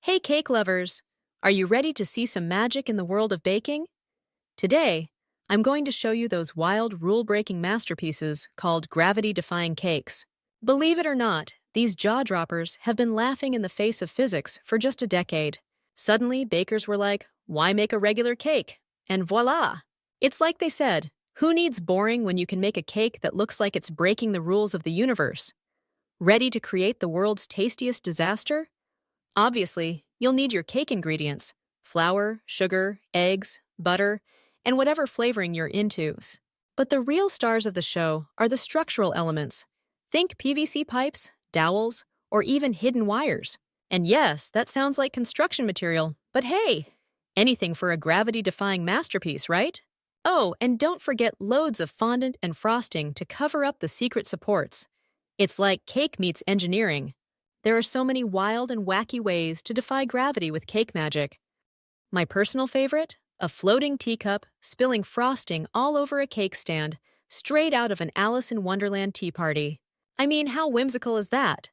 Hey cake lovers! Are you ready to see some magic in the world of baking? Today, I'm going to show you those wild, rule-breaking masterpieces called gravity-defying cakes. Believe it or not, these jaw-droppers have been laughing in the face of physics for just a decade. Suddenly, bakers were like, why make a regular cake? And voila! It's like they said, who needs boring when you can make a cake that looks like it's breaking the rules of the universe? Ready to create the world's tastiest disaster? Obviously, you'll need your cake ingredients: flour, sugar, eggs, butter, and whatever flavoring you're into. But the real stars of the show are the structural elements. Think PVC pipes, dowels, or even hidden wires. And yes, that sounds like construction material, but hey, anything for a gravity-defying masterpiece, right? Oh, and don't forget loads of fondant and frosting to cover up the secret supports. It's like cake meets engineering. There are so many wild and wacky ways to defy gravity with cake magic. My personal favorite? A floating teacup spilling frosting all over a cake stand, straight out of an Alice in Wonderland tea party. I mean, how whimsical is that?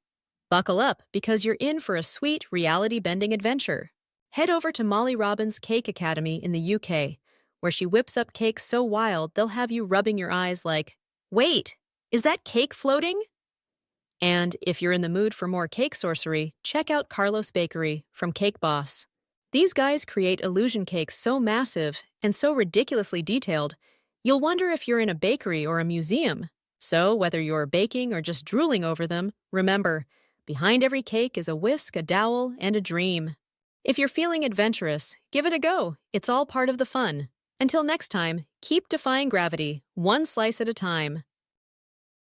Buckle up, because you're in for a sweet, reality-bending adventure. Head over to Molly Robbins' Cake Academy in the UK, where she whips up cakes so wild they'll have you rubbing your eyes like, wait, is that cake floating? And if you're in the mood for more cake sorcery, check out Carlo's Bakery from Cake Boss. These guys create illusion cakes so massive and so ridiculously detailed, you'll wonder if you're in a bakery or a museum. So, whether you're baking or just drooling over them, remember, behind every cake is a whisk, a dowel, and a dream. If you're feeling adventurous, give it a go. It's all part of the fun. Until next time, keep defying gravity, one slice at a time.